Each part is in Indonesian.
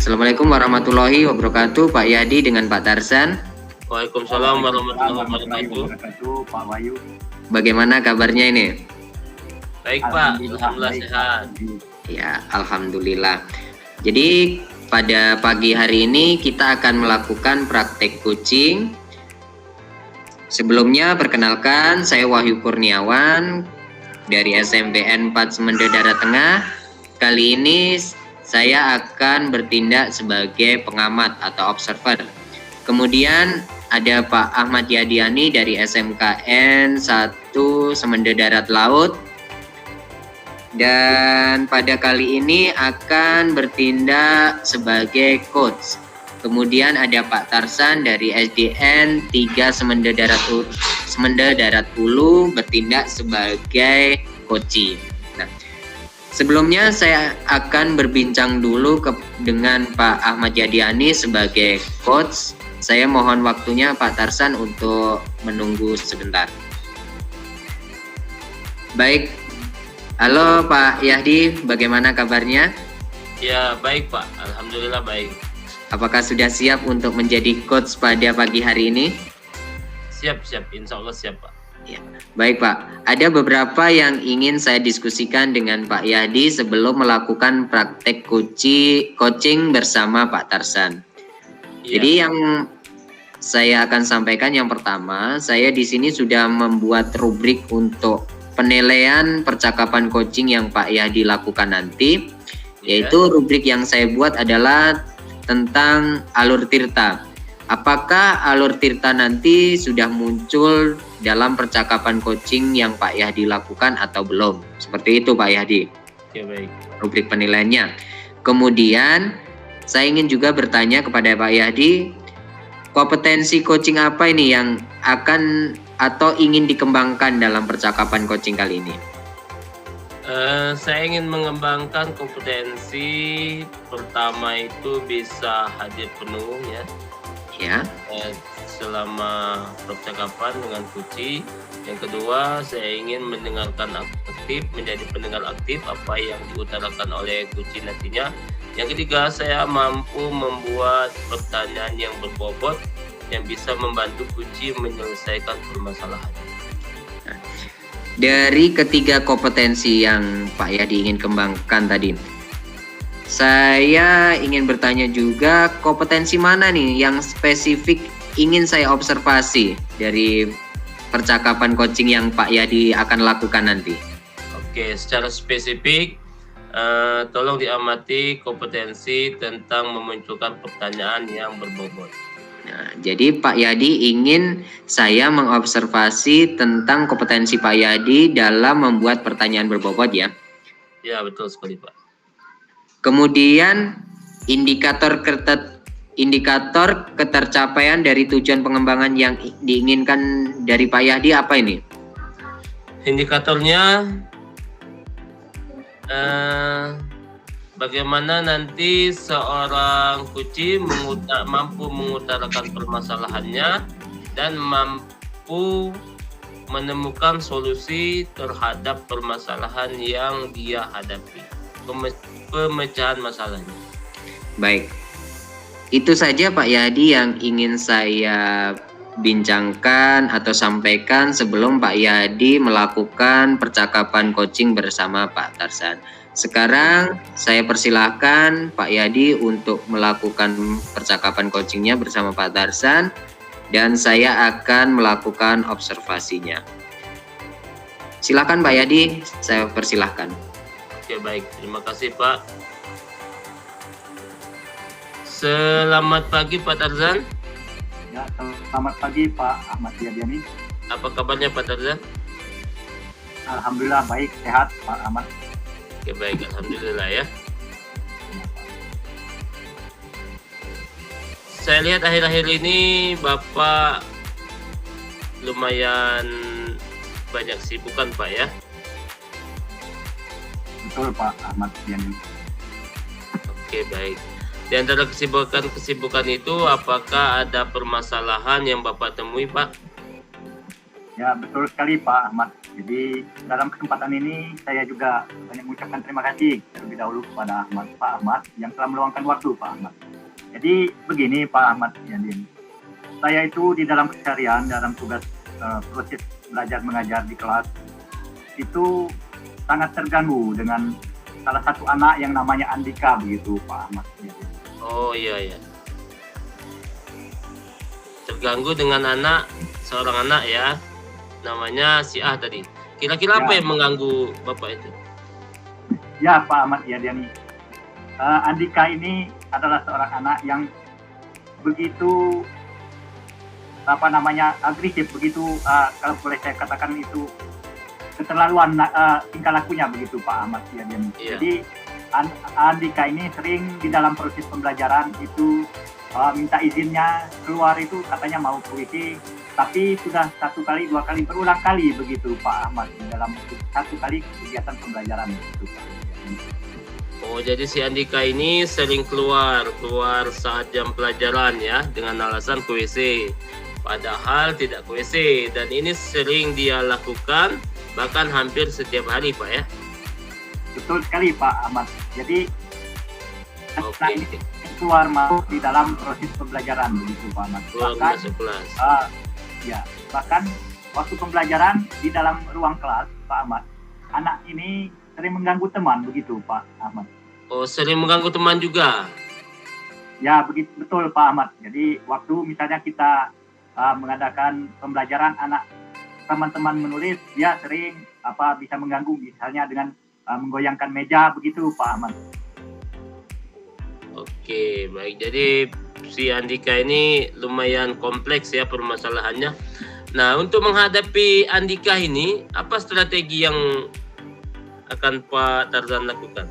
Assalamualaikum warahmatullahi wabarakatuh, Pak Yadi dengan Pak Tarsan. Waalaikumsalam warahmatullahi wabarakatuh, Pak Wahyu. Bagaimana kabarnya ini? Baik Pak, alhamdulillah sehat. Ya, alhamdulillah. Jadi pada pagi hari ini kita akan melakukan praktek coaching. Sebelumnya perkenalkan, saya Wahyu Kurniawan dari SMPN 4 Semende Darat Tengah. Kali ini saya akan bertindak sebagai pengamat atau observer. Kemudian ada Pak Ahmad Yadiani dari SMKN 1 Semende Darat Laut. Dan pada kali ini akan bertindak sebagai coach. Kemudian ada Pak Tarsan dari SDN 3 Semende Darat Hulu bertindak sebagai coaching. Nah, sebelumnya saya akan berbincang dulu dengan Pak Ahmad Yadiani sebagai coach. Saya mohon waktunya Pak Tarsan untuk menunggu sebentar. Baik. Halo Pak Yahdi, bagaimana kabarnya? Ya baik Pak, alhamdulillah baik. Apakah sudah siap untuk menjadi coach pada pagi hari ini? Siap, insya Allah siap Pak. Ya. Baik Pak, ada beberapa yang ingin saya diskusikan dengan Pak Yahdi sebelum melakukan praktek coaching bersama Pak Tarsan. Ya. Jadi yang saya akan sampaikan yang pertama, saya di sini sudah membuat rubrik untuk penilaian percakapan coaching yang Pak Yahdi lakukan nanti, yaitu rubrik yang saya buat adalah tentang alur tirta. Apakah alur tirta nanti sudah muncul dalam percakapan coaching yang Pak Yahdi lakukan atau belum? Seperti itu Pak Yahdi. Oke, baik. Rubrik penilaiannya. Kemudian saya ingin juga bertanya kepada Pak Yahdi, kompetensi coaching apa ini yang akan atau ingin dikembangkan dalam percakapan coaching kali ini? Saya ingin mengembangkan kompetensi pertama itu bisa hadir penuh ya. Selama percakapan dengan coaching. Yang kedua, saya ingin mendengarkan aktif, menjadi pendengar aktif apa yang diutarakan oleh coaching nantinya. Yang ketiga, saya mampu membuat pertanyaan yang berbobot yang bisa membantu coaching menyelesaikan permasalahan. Nah, dari ketiga kompetensi yang Pak Yadi ingin kembangkan tadi, saya ingin bertanya juga kompetensi mana nih yang spesifik ingin saya observasi dari percakapan coaching yang Pak Yadi akan lakukan nanti. Oke, secara spesifik tolong diamati kompetensi tentang memunculkan pertanyaan yang berbobot. Nah, jadi Pak Yadi ingin saya mengobservasi tentang kompetensi Pak Yadi dalam membuat pertanyaan berbobot ya? Ya, betul sekali Pak. Kemudian indikator ketercapaian dari tujuan pengembangan yang diinginkan dari Pak Yadi apa ini? Indikatornya bagaimana nanti seorang coaching mampu mengutarakan permasalahannya dan mampu menemukan solusi terhadap permasalahan yang dia hadapi, pemecahan masalahnya. Baik, itu saja Pak Yadi yang ingin saya bincangkan atau sampaikan sebelum Pak Yadi melakukan percakapan coaching bersama Pak Tarsan. Sekarang saya persilahkan Pak Yadi untuk melakukan percakapan coachingnya bersama Pak Tarsan dan saya akan melakukan observasinya. Silakan Pak Yadi, saya persilahkan. Oke, baik, terima kasih Pak. Selamat pagi Pak Tarzan. Ya, selamat pagi Pak Ahmad Yadiani. Apa kabarnya Pak Tarzan? Alhamdulillah baik, sehat Pak Ahmad. Oke, baik, alhamdulillah ya. Saya lihat akhir-akhir ini Bapak lumayan banyak sibukan Pak ya. Betul Pak Ahmad Yadiani. Oke, baik. Di antara kesibukan itu apakah ada permasalahan yang Bapak temui Pak? Ya, betul sekali Pak Ahmad. Jadi dalam kesempatan ini saya juga banyak mengucapkan terima kasih terlebih dahulu kepada Pak Ahmad yang telah meluangkan waktu Pak Ahmad. Jadi begini Pak Ahmad Yadin, saya itu di dalam keseharian, dalam tugas proses belajar mengajar di kelas itu sangat terganggu dengan salah satu anak yang namanya Andika begitu Pak Ahmad. Oh iya. Terganggu dengan seorang anak ya, namanya si A tadi. Kira-kira apa yang mengganggu Bapak itu? Ya Pak Ahmad Yadiani, Andika ini adalah seorang anak yang begitu agresif, begitu kalau boleh saya katakan itu keterlaluan tingkah lakunya begitu Pak Ahmad Yadiani. Iya. Jadi Andika ini sering di dalam proses pembelajaran itu minta izinnya keluar, itu katanya mau ke WC, tapi sudah 1 kali 2 kali berulang kali begitu Pak Ahmad di dalam 1 kali kegiatan pembelajaran itu Pak. Oh, jadi si Andika ini sering keluar saat jam pelajaran ya, dengan alasan ke WC. Padahal tidak ke WC, dan ini sering dia lakukan bahkan hampir setiap hari Pak ya. Betul sekali Pak Ahmad. Jadi Oke. ini keluar masuk di dalam proses pembelajaran begitu Pak Ahmad. Keluar masuk kelas. Bahkan waktu pembelajaran di dalam ruang kelas Pak Ahmad, anak ini sering mengganggu teman begitu Pak Ahmad. Oh, sering mengganggu teman juga. Ya begitu, betul Pak Ahmad. Jadi waktu misalnya kita mengadakan pembelajaran, teman-teman menulis, dia sering bisa mengganggu misalnya dengan menggoyangkan meja begitu Pak Ahmad. Oke, baik. Jadi si Andika ini lumayan kompleks ya permasalahannya. Nah, untuk menghadapi Andika ini, apa strategi yang akan Pak Tarzan lakukan?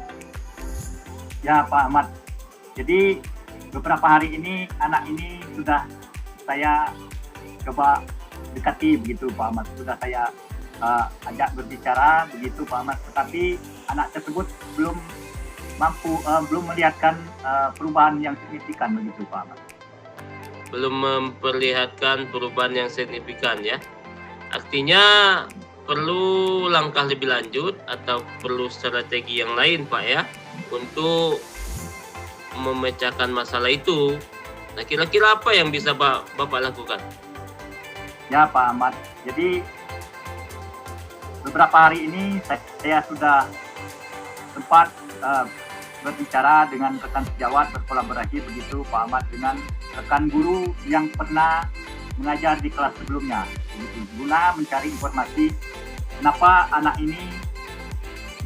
Ya Pak Ahmad, jadi beberapa hari ini anak ini sudah saya coba dekati begitu Pak Ahmad. Sudah saya ajak berbicara begitu Pak Ahmad, tetapi anak tersebut belum melihatkan perubahan yang signifikan begitu Pak Ahmad. Belum memperlihatkan perubahan yang signifikan ya. Artinya perlu langkah lebih lanjut atau perlu strategi yang lain Pak ya untuk memecahkan masalah itu. Nah, kira-kira apa yang bisa Bapak lakukan? Ya Pak Ahmad, jadi beberapa hari ini saya sudah sempat berbicara dengan rekan sejawat, berkolaborasi begitu Pak Ahmad dengan rekan guru yang pernah mengajar di kelas sebelumnya begitu, guna mencari informasi kenapa anak ini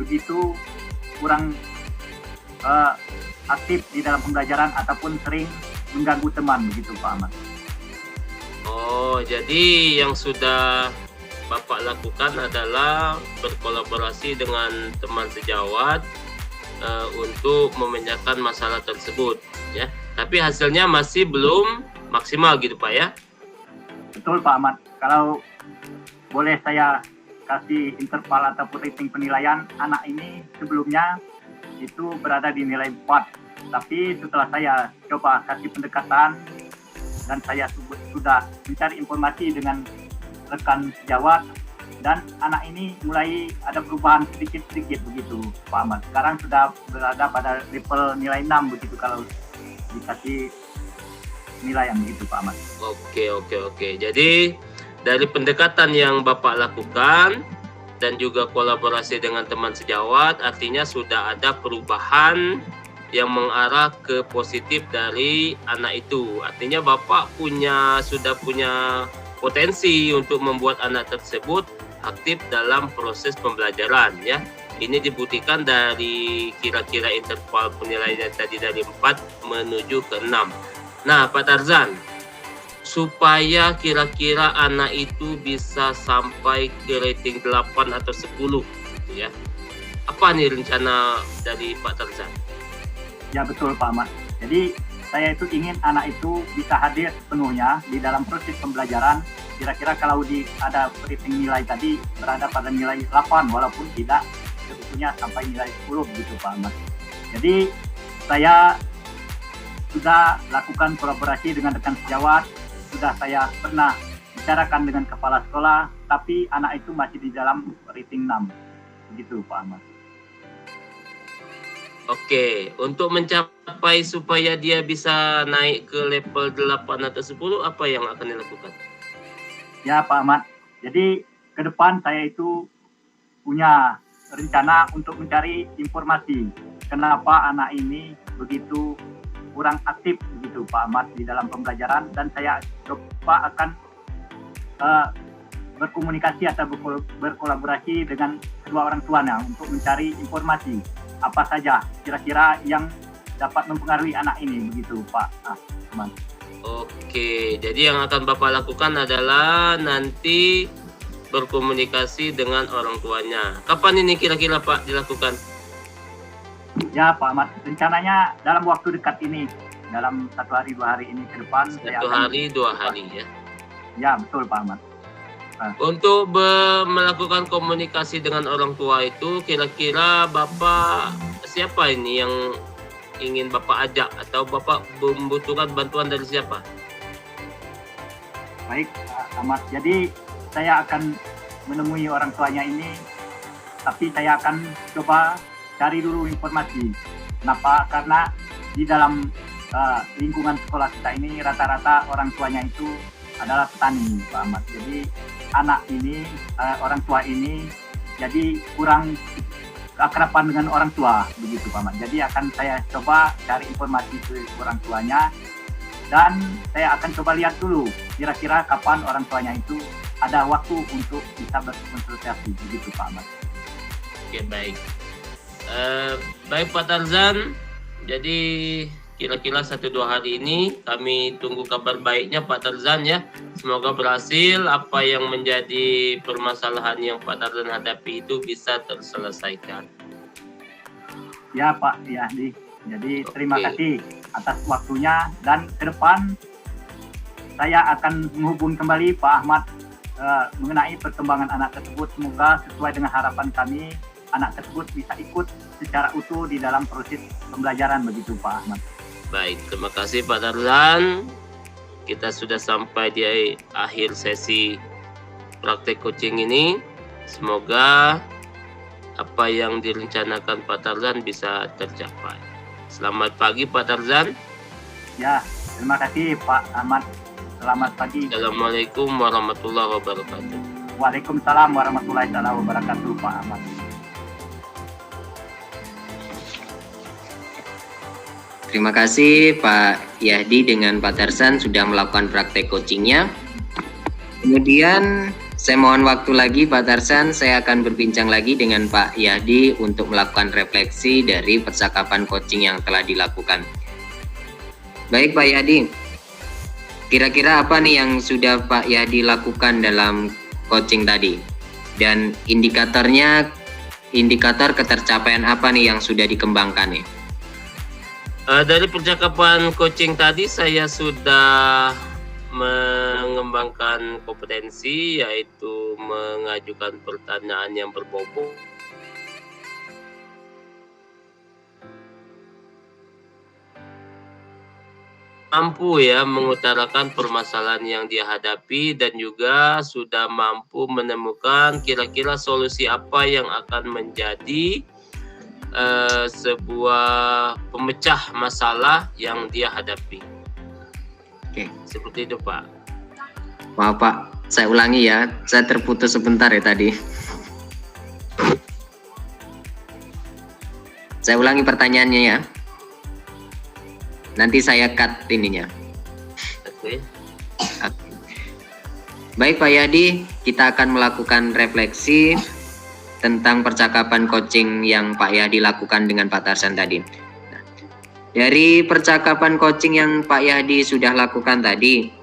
begitu kurang aktif di dalam pembelajaran ataupun sering mengganggu teman begitu Pak Ahmad. Oh, jadi yang sudah Bapak lakukan adalah berkolaborasi dengan teman sejawat untuk memecahkan masalah tersebut ya. Tapi hasilnya masih belum maksimal gitu Pak ya. Betul Pak Ahmad. Kalau boleh saya kasih interval atau rating penilaian, anak ini sebelumnya itu berada di nilai 4. Tapi setelah saya coba kasih pendekatan dan saya sudah mencari informasi dengan rekan sejawat, dan anak ini mulai ada perubahan sedikit-sedikit begitu Pak Ahmad. Sekarang sudah berada pada level nilai 6 begitu kalau dikasih nilai yang begitu Pak Ahmad. Oke. Jadi dari pendekatan yang Bapak lakukan dan juga kolaborasi dengan teman sejawat, artinya sudah ada perubahan yang mengarah ke positif dari anak itu. Artinya Bapak sudah punya potensi untuk membuat anak tersebut aktif dalam proses pembelajaran ya. Ini dibuktikan dari kira-kira interval penilaian tadi dari 4 menuju ke 6. Nah, Pak Tarzan, supaya kira-kira anak itu bisa sampai ke rating 8 atau 10 gitu ya. Apa nih rencana dari Pak Tarzan? Ya betul Pak Ahmad. Jadi saya itu ingin anak itu bisa hadir sepenuhnya di dalam proses pembelajaran. Kira-kira kalau ada rating nilai tadi berada pada nilai 8 walaupun tidak sebetulnya sampai nilai 10 begitu Pak Ahmad. Jadi saya sudah lakukan kolaborasi dengan rekan sejawat, sudah saya pernah bicarakan dengan kepala sekolah tapi anak itu masih di dalam rating 6. Begitu Pak Ahmad. Oke, untuk mencapai supaya dia bisa naik ke level 8 atau 10, apa yang akan dilakukan? Ya Pak Ahmad, jadi ke depan saya itu punya rencana untuk mencari informasi kenapa anak ini begitu kurang aktif begitu Pak Ahmad di dalam pembelajaran, dan saya coba akan berkomunikasi atau berkolaborasi dengan kedua orang tuanya untuk mencari informasi apa saja kira-kira yang dapat mempengaruhi anak ini begitu Pak Ahmad. Oke, jadi yang akan Bapak lakukan adalah nanti berkomunikasi dengan orang tuanya. Kapan ini kira-kira Pak dilakukan? Ya Pak Ahmad, rencananya dalam waktu dekat ini, dalam 1 hari 2 hari ini ke depan. 1 hari 2 hari ya? Ya betul Pak Ahmad. Untuk melakukan komunikasi dengan orang tua itu, kira-kira Bapak siapa ini yang ingin Bapak ajak, atau Bapak membutuhkan bantuan dari siapa? Baik Ahmad, jadi saya akan menemui orang tuanya ini, tapi saya akan coba cari dulu informasi. Kenapa? Karena di dalam lingkungan sekolah kita ini rata-rata orang tuanya itu adalah petani Pak Ahmad. Jadi anak ini, orang tua ini jadi kurang keakraban dengan orang tua begitu Pak Ahmad. Jadi akan saya coba cari informasi ke orang tuanya, dan saya akan coba lihat dulu kira-kira kapan orang tuanya itu ada waktu untuk bisa berkonsultasi begitu Pak Ahmad. Oke, baik. Baik Pak Tarzan, jadi kira-kira 1-2 hari ini kami tunggu kabar baiknya Pak Tarzan ya. Semoga berhasil, apa yang menjadi permasalahan yang Pak Tarzan hadapi itu bisa terselesaikan. Ya Pak Yahdi, jadi terima kasih atas waktunya, dan ke depan saya akan menghubungi kembali Pak Ahmad mengenai perkembangan anak tersebut. Semoga sesuai dengan harapan kami, anak tersebut bisa ikut secara utuh di dalam proses pembelajaran begitu Pak Ahmad. Baik, terima kasih Pak Tarzan. Kita sudah sampai di akhir sesi praktek coaching ini. Semoga apa yang direncanakan Pak Tarzan bisa tercapai. Selamat pagi Pak Tarzan. Ya, terima kasih Pak Ahmad. Selamat pagi. Assalamualaikum warahmatullahi wabarakatuh. Waalaikumsalam warahmatullahi wabarakatuh Pak Ahmad. Terima kasih Pak Yahdi dengan Pak Tarzan sudah melakukan praktek coachingnya. Kemudian saya mohon waktu lagi Pak Tarzan, saya akan berbincang lagi dengan Pak Yahdi untuk melakukan refleksi dari percakapan coaching yang telah dilakukan. Baik Pak Yahdi, kira-kira apa nih yang sudah Pak Yahdi lakukan dalam coaching tadi? Dan indikator ketercapaian apa nih yang sudah dikembangkan nih? Dari percakapan coaching tadi saya sudah mengembangkan kompetensi, yaitu mengajukan pertanyaan yang berbobot, mampu ya mengutarakan permasalahan yang dia hadapi, dan juga sudah mampu menemukan kira-kira solusi apa yang akan menjadi sebuah pemecah masalah yang dia hadapi. Oke, seperti itu Pak. Maaf Pak, saya ulangi ya, saya terputus sebentar ya tadi. Saya ulangi pertanyaannya ya. Nanti saya cut ininya. Oke. Baik Pak Yahdi, kita akan melakukan refleksi tentang percakapan coaching yang Pak Yahdi lakukan dengan Pak Tarzan tadi. Nah, dari percakapan coaching yang Pak Yahdi sudah lakukan tadi,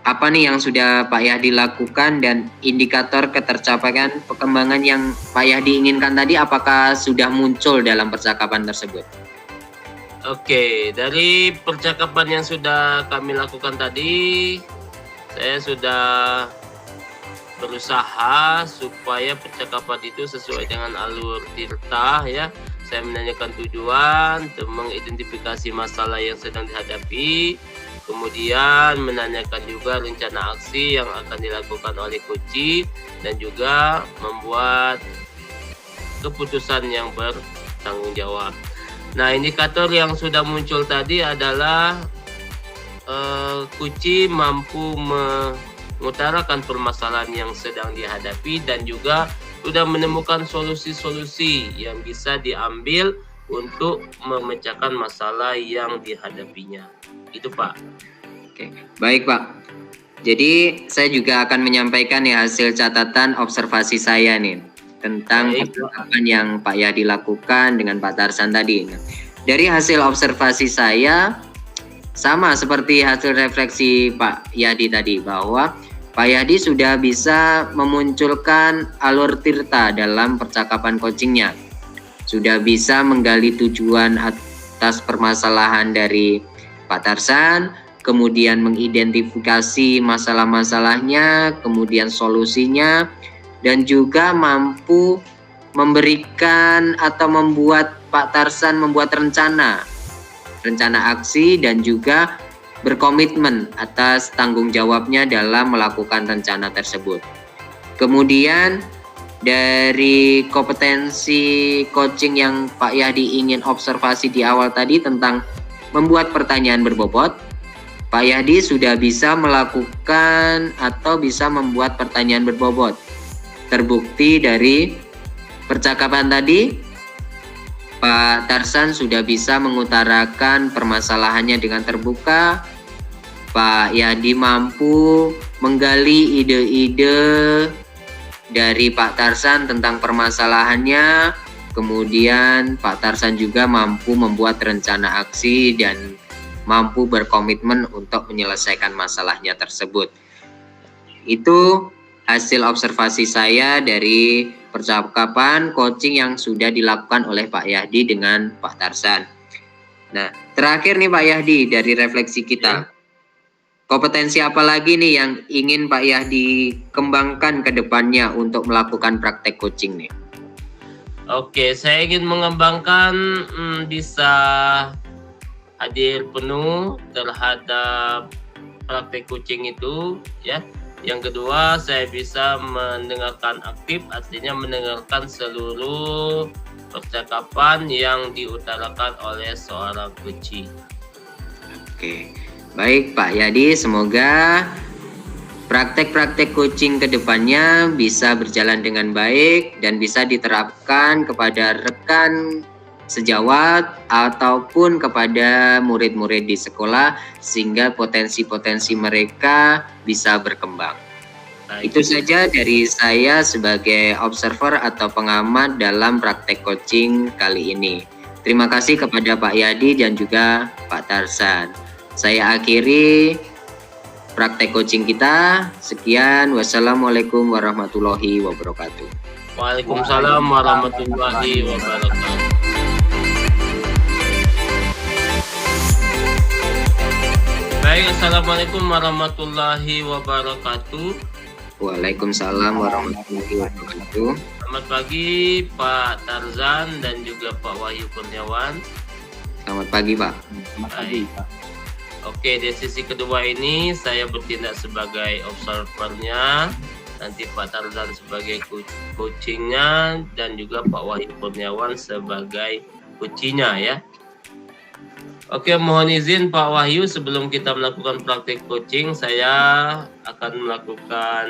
apa nih yang sudah Pak Yahdi lakukan, dan indikator ketercapaian perkembangan yang Pak Yahdi inginkan tadi apakah sudah muncul dalam percakapan tersebut? Oke, dari percakapan yang sudah kami lakukan tadi, saya sudah berusaha supaya percakapan itu sesuai dengan alur Tirta ya. Saya menanyakan tujuan, mengidentifikasi masalah yang sedang dihadapi, Kemudian menanyakan juga rencana aksi yang akan dilakukan oleh coach dan juga membuat keputusan yang bertanggung jawab. Nah, indikator yang sudah muncul tadi adalah coach mampu mengutarakan permasalahan yang sedang dihadapi dan juga sudah menemukan solusi-solusi yang bisa diambil untuk memecahkan masalah yang dihadapinya. Itu Pak. Oke, baik Pak. Jadi saya juga akan menyampaikan ya hasil catatan observasi saya nih tentang percakapan yang Pak Yadi lakukan dengan Pak Tarsan tadi. Dari hasil observasi saya sama seperti hasil refleksi Pak Yadi tadi, bahwa Pak Yadi sudah bisa memunculkan alur tirta dalam percakapan coachingnya. Sudah bisa menggali tujuan atas permasalahan dari Pak Tarsan, kemudian mengidentifikasi masalah-masalahnya, kemudian solusinya, dan juga mampu memberikan atau membuat Pak Tarsan membuat rencana aksi dan juga berkomitmen atas tanggung jawabnya dalam melakukan rencana tersebut. Kemudian dari kompetensi coaching yang Pak Yadi ingin observasi di awal tadi tentang membuat pertanyaan berbobot, Pak Yadi sudah bisa melakukan atau bisa membuat pertanyaan berbobot. Terbukti dari percakapan tadi, Pak Tarsan sudah bisa mengutarakan permasalahannya dengan terbuka. Pak Yadi mampu menggali ide-ide dari Pak Tarsan tentang permasalahannya. Kemudian Pak Tarsan juga mampu membuat rencana aksi dan mampu berkomitmen untuk menyelesaikan masalahnya tersebut. Itu hasil observasi saya dari percakapan coaching yang sudah dilakukan oleh Pak Yadi dengan Pak Tarsan. Nah, terakhir nih Pak Yadi, dari refleksi kita, kompetensi apa lagi nih yang ingin Pak Yadi kembangkan ke depannya untuk melakukan praktek coaching nih? Oke, saya ingin mengembangkan bisa hadir penuh terhadap praktek coaching itu, ya. Yang kedua, saya bisa mendengarkan aktif, artinya mendengarkan seluruh percakapan yang diutarakan oleh seorang coach. Oke, baik Pak Yadi, semoga praktek-praktek coaching ke depannya bisa berjalan dengan baik dan bisa diterapkan kepada rekan sejawat ataupun kepada murid-murid di sekolah sehingga potensi-potensi mereka bisa berkembang. Itu saja dari saya sebagai observer atau pengamat dalam praktek coaching kali ini. Terima kasih kepada Pak Yadi dan juga Pak Tarsan. Saya akhiri praktek coaching kita. Sekian, wassalamualaikum warahmatullahi wabarakatuh. Waalaikumsalam warahmatullahi wabarakatuh. Baik, assalamualaikum warahmatullahi wabarakatuh. Waalaikumsalam warahmatullahi wabarakatuh. Selamat pagi Pak Tarzan dan juga Pak Wahyu Kurniawan. Selamat pagi Pak. Selamat pagi Pak. Oke, di sisi kedua ini saya bertindak sebagai observernya, nanti Pak Tarzan sebagai coachingnya dan juga Pak Wahyu Kurniawan sebagai coachingnya ya. Oke, mohon izin Pak Wahyu, sebelum kita melakukan praktik coaching, saya akan melakukan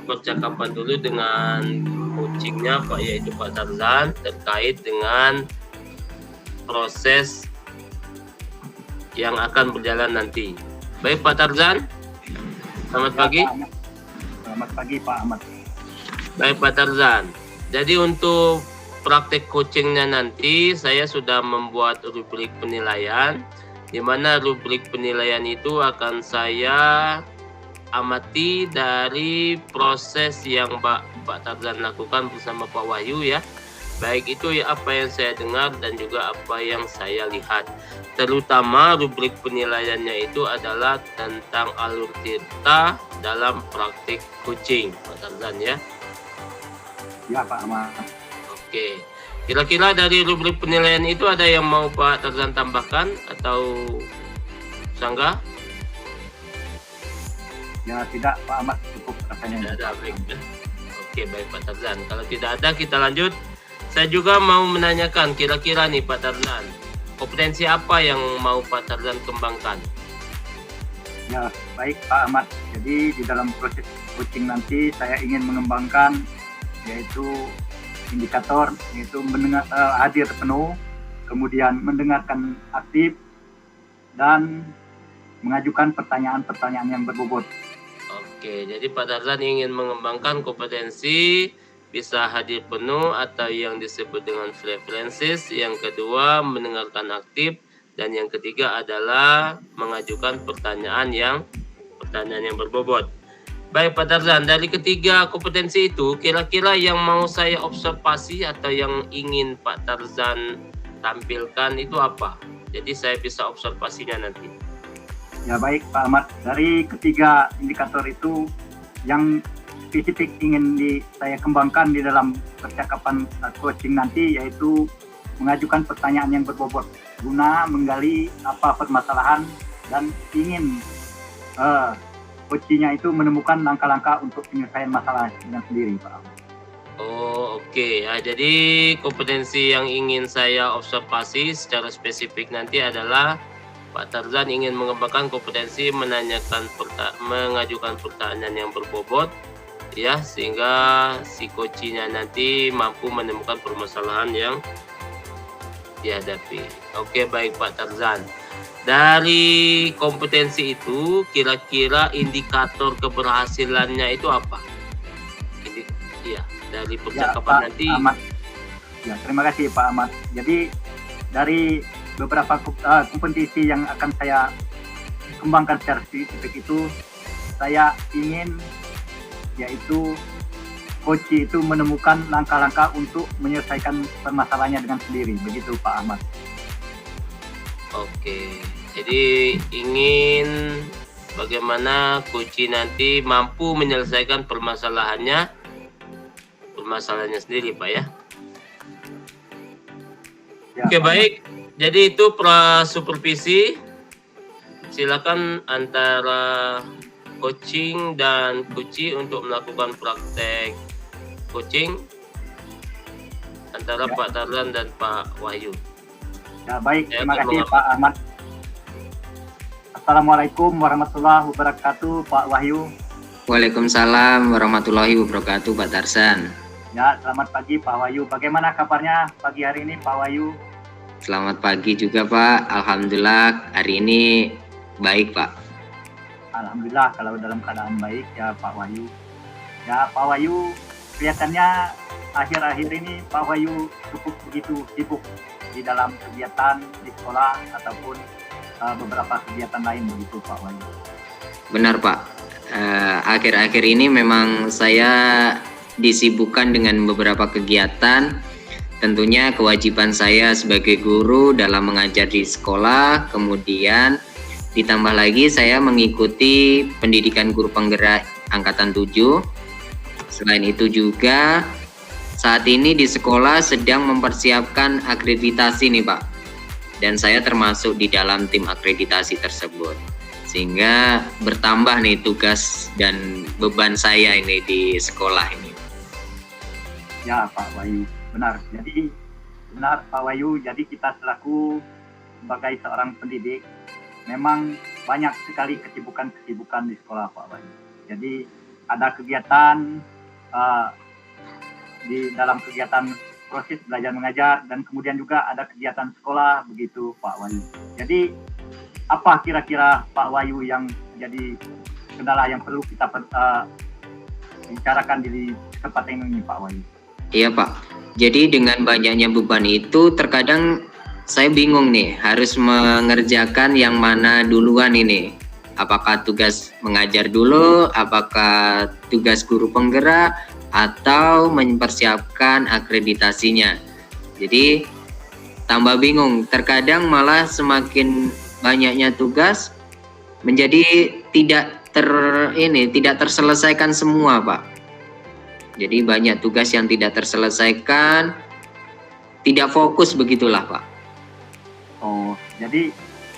percakapan dulu dengan coachingnya Pak, yaitu Pak Tarzan, terkait dengan proses yang akan berjalan nanti. Baik Pak Tarzan, selamat pagi. Selamat pagi Pak Ahmad. Baik Pak Tarzan, jadi untuk praktek coachingnya nanti saya sudah membuat rubrik penilaian, di mana rubrik penilaian itu akan saya amati dari proses yang Pak Tarzan lakukan bersama Pak Wahyu ya. Baik itu ya apa yang saya dengar dan juga apa yang saya lihat. Terutama rubrik penilaiannya itu adalah tentang alur tirta dalam praktik coaching, Pak Tarzan ya. Ya Pak Ahmad. Oke, kira-kira dari rubrik penilaian itu ada yang mau Pak Tarzan tambahkan atau Sangga? Ya tidak Pak Ahmad, cukup rasanya. Tidak ada, baik. Oke, baik Pak Tarzan. Kalau tidak ada, kita lanjut. Saya juga mau menanyakan, kira-kira nih Pak Tarzan, kompetensi apa yang mau Pak Tarzan kembangkan? Ya, baik Pak Ahmad. Jadi di dalam proses coaching nanti saya ingin mengembangkan yaitu indikator, yaitu hadir penuh, kemudian mendengarkan aktif, dan mengajukan pertanyaan-pertanyaan yang berbobot. Oke, jadi Pak Tarzan ingin mengembangkan kompetensi bisa hadir penuh atau yang disebut dengan preferences. Yang kedua, mendengarkan aktif. Dan yang ketiga adalah mengajukan pertanyaan yang berbobot. Baik Pak Tarzan, dari ketiga kompetensi itu, kira-kira yang mau saya observasi atau yang ingin Pak Tarzan tampilkan itu apa? Jadi saya bisa observasinya nanti. Ya baik Pak Ahmad, dari ketiga indikator itu yang spesifik ingin saya kembangkan di dalam percakapan coaching nanti yaitu mengajukan pertanyaan yang berbobot guna menggali apa permasalahan dan ingin coachingnya itu menemukan langkah-langkah untuk penyelesaian masalah dengan sendiri Pak Ahmad. Oh oke. Ya, jadi kompetensi yang ingin saya observasi secara spesifik nanti adalah Pak Tarzan ingin mengembangkan kompetensi mengajukan pertanyaan yang berbobot, ya, sehingga si coachnya nanti mampu menemukan permasalahan yang dihadapi. Oke, baik Pak Tarzan. Dari kompetensi itu, kira-kira indikator keberhasilannya itu apa? Iya, dari percakapan ya, nanti. Ahmad. Ya, terima kasih Pak Ahmad. Jadi dari beberapa kompetensi yang akan saya kembangkan secara spesifik itu, saya ingin yaitu coach itu menemukan langkah-langkah untuk menyelesaikan permasalahannya dengan sendiri, begitu Pak Ahmad. Oke, jadi ingin bagaimana coach nanti mampu menyelesaikan permasalahannya sendiri Pak ya. Oke, baik. Jadi itu supervisi. Silakan antara coaching dan coach untuk melakukan praktek coaching antara Pak Tarzan dan Pak Wahyu. Ya baik, terima kasih Pak Ahmad. Assalamualaikum warahmatullahi wabarakatuh Pak Wahyu. Waalaikumsalam warahmatullahi wabarakatuh Pak Tarzan. Ya, selamat pagi Pak Wahyu. Bagaimana kabarnya pagi hari ini Pak Wahyu? Selamat pagi juga Pak. Alhamdulillah hari ini baik Pak. Alhamdulillah kalau dalam keadaan baik ya Pak Wahyu. Ya Pak Wahyu, kelihatannya akhir-akhir ini Pak Wahyu cukup begitu sibuk di dalam kegiatan di sekolah ataupun beberapa kegiatan lain begitu Pak Wahyu. Benar Pak. Akhir-akhir ini memang saya disibukkan dengan beberapa kegiatan. Tentunya kewajiban saya sebagai guru dalam mengajar di sekolah, kemudian ditambah lagi saya mengikuti pendidikan guru penggerak angkatan 7. Selain itu juga saat ini di sekolah sedang mempersiapkan akreditasi nih Pak. Dan saya termasuk di dalam tim akreditasi tersebut. Sehingga bertambah nih tugas dan beban saya ini di sekolah ini. Ya Pak Wahyu. Benar, jadi benar Pak Wahyu, jadi kita selaku sebagai seorang pendidik memang banyak sekali kesibukan di sekolah Pak Wahyu. Jadi ada kegiatan di dalam kegiatan proses belajar mengajar dan kemudian juga ada kegiatan sekolah begitu Pak Wahyu. Jadi apa kira-kira Pak Wahyu yang jadi kendala yang perlu kita bicarakan di kesempatan ini Pak Wahyu? Iya Pak. Jadi dengan banyaknya beban itu terkadang saya bingung nih harus mengerjakan yang mana duluan ini. Apakah tugas mengajar dulu, apakah tugas guru penggerak, atau mempersiapkan akreditasinya. Jadi tambah bingung. Terkadang malah semakin banyaknya tugas menjadi tidak terselesaikan semua Pak. Jadi banyak tugas yang tidak terselesaikan, tidak fokus begitulah Pak. Oh, jadi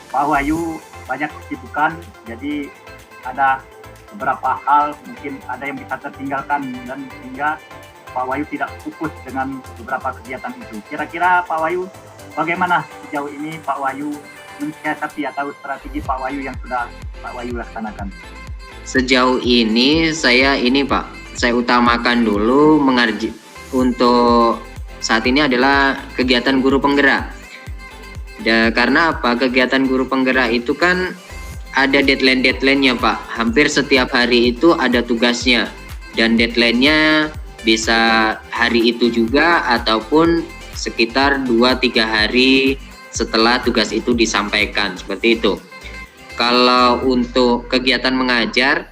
Pak Wahyu banyak kesibukan, jadi ada beberapa hal mungkin ada yang bisa tertinggalkan dan sehingga Pak Wahyu tidak fokus dengan beberapa kegiatan itu. Kira-kira Pak Wahyu, bagaimana sejauh ini Pak Wahyu mensiasati atau strategi Pak Wahyu yang sudah Pak Wahyu laksanakan? Sejauh ini saya utamakan dulu untuk saat ini adalah kegiatan guru penggerak. Karena apa? Kegiatan guru penggerak itu kan ada deadline-nya Pak. Hampir setiap hari itu ada tugasnya dan deadline-nya bisa hari itu juga ataupun sekitar 2-3 hari setelah tugas itu disampaikan, seperti itu. Kalau untuk kegiatan mengajar,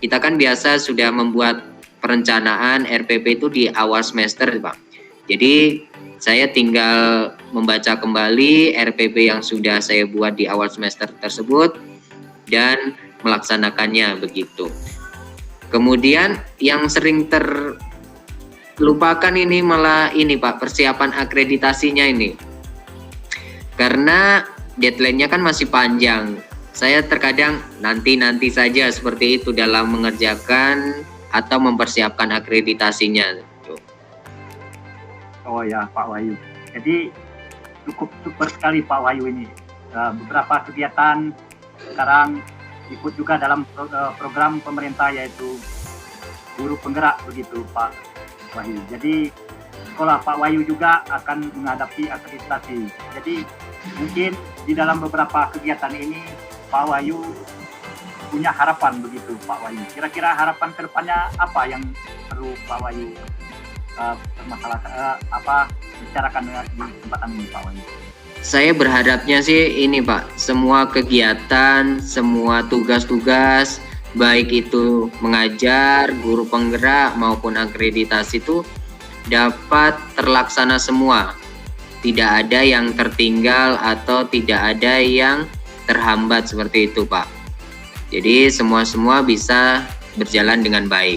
kita kan biasa sudah membuat perencanaan RPP itu di awal semester Pak. Jadi saya tinggal membaca kembali RPP yang sudah saya buat di awal semester tersebut dan melaksanakannya begitu. Kemudian yang sering terlupakan ini malah ini Pak, persiapan akreditasinya ini. Karena deadline-nya kan masih panjang. Saya terkadang nanti saja seperti itu dalam mengerjakan atau mempersiapkan akreditasinya. Oh ya Pak Wahyu. Jadi cukup super sekali Pak Wahyu ini. Beberapa kegiatan sekarang ikut juga dalam program pemerintah yaitu guru penggerak begitu Pak Wahyu. Jadi sekolah Pak Wahyu juga akan menghadapi akreditasi. Jadi mungkin di dalam beberapa kegiatan ini Pak Wahyu punya harapan begitu Pak Wahyu. Kira-kira harapan kedepannya apa yang perlu Pak Wahyu bicarakan di kesempatan ini Pak Wahyu? Saya berharapnya sih ini Pak, semua kegiatan, semua tugas-tugas, baik itu mengajar, guru penggerak maupun akreditasi itu dapat terlaksana semua. Tidak ada yang tertinggal atau tidak ada yang terhambat seperti itu Pak. Jadi semua bisa berjalan dengan baik.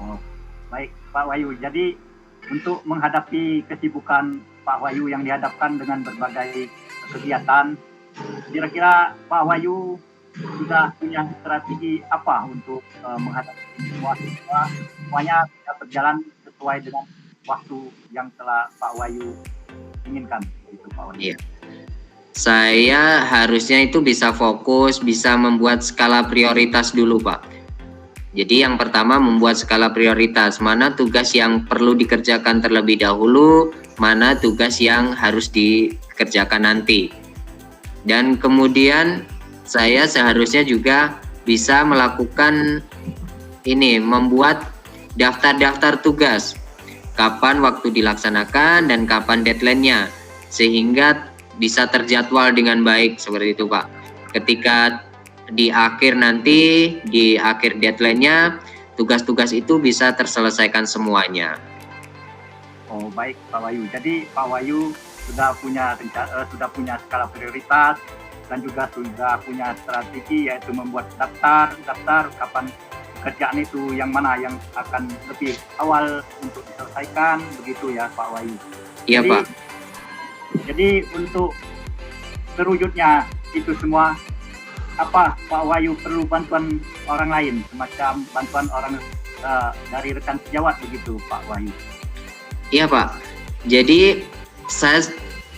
Oh, baik Pak Wahyu. Jadi untuk menghadapi kesibukan Pak Wahyu yang dihadapkan dengan berbagai kegiatan, kira-kira Pak Wahyu sudah punya strategi apa untuk menghadapi semuanya bisa berjalan sesuai dengan waktu yang telah Pak Wahyu inginkan, gitu Pak Wahyu? Iya. Saya harusnya itu bisa fokus, bisa membuat skala prioritas dulu Pak. Jadi yang pertama membuat skala prioritas, mana tugas yang perlu dikerjakan terlebih dahulu, mana tugas yang harus dikerjakan nanti. Dan kemudian saya seharusnya juga bisa melakukan ini, membuat daftar-daftar tugas, kapan waktu dilaksanakan dan kapan deadline-nya, sehingga bisa terjadwal dengan baik seperti itu Pak. Ketika di akhir deadline-nya, tugas-tugas itu bisa terselesaikan semuanya. Oh baik Pak Wahyu. Jadi Pak Wahyu sudah punya skala prioritas dan juga sudah punya strategi yaitu membuat daftar kapan pekerjaan itu yang mana yang akan lebih awal untuk diselesaikan begitu ya Pak Wahyu. Iya Pak. Jadi untuk terwujudnya itu semua, apa Pak Wahyu perlu bantuan orang lain, semacam bantuan orang dari rekan sejawat begitu Pak Wahyu? Iya Pak. Jadi saya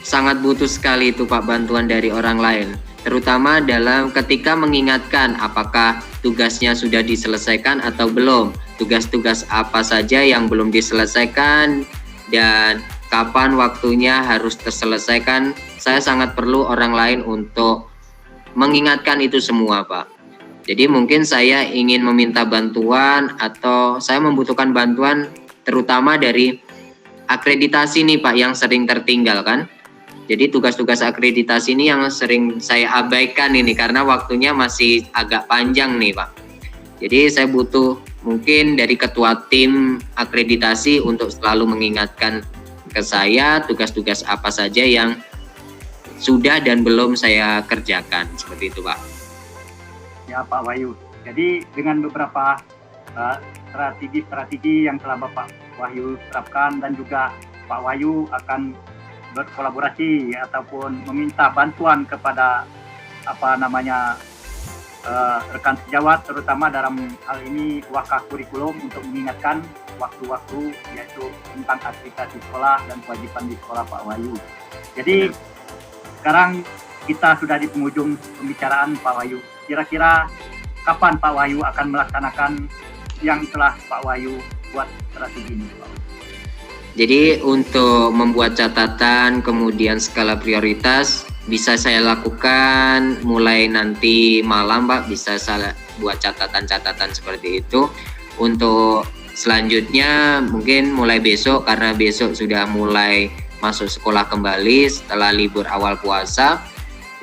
sangat butuh sekali itu Pak bantuan dari orang lain, terutama dalam ketika mengingatkan apakah tugasnya sudah diselesaikan atau belum, tugas-tugas apa saja yang belum diselesaikan dan kapan waktunya harus terselesaikan. Saya sangat perlu orang lain untuk mengingatkan itu semua Pak. Jadi mungkin saya ingin meminta bantuan atau saya membutuhkan bantuan terutama dari akreditasi nih Pak yang sering tertinggal kan. Jadi tugas-tugas akreditasi ini yang sering saya abaikan ini karena waktunya masih agak panjang nih Pak. Jadi saya butuh mungkin dari ketua tim akreditasi untuk selalu mengingatkan ke saya tugas-tugas apa saja yang sudah dan belum saya kerjakan, seperti itu Pak. Ya Pak Wahyu, jadi dengan beberapa strategi yang telah Bapak Wahyu terapkan dan juga Pak Wahyu akan berkolaborasi ataupun meminta bantuan kepada rekan sejawat, terutama dalam hal ini Waka Kurikulum, untuk mengingatkan waktu-waktu yaitu tentang aktivitas di sekolah dan kewajiban di sekolah Pak Wahyu. Jadi sekarang kita sudah di penghujung pembicaraan Pak Wahyu. Kira-kira kapan Pak Wahyu akan melaksanakan yang telah Pak Wahyu buat strategi ini, Pak Wahyu? Jadi untuk membuat catatan kemudian skala prioritas bisa saya lakukan mulai nanti malam, Pak. Bisa saya buat catatan-catatan seperti itu. Untuk selanjutnya mungkin mulai besok, karena besok sudah mulai masuk sekolah kembali setelah libur awal puasa.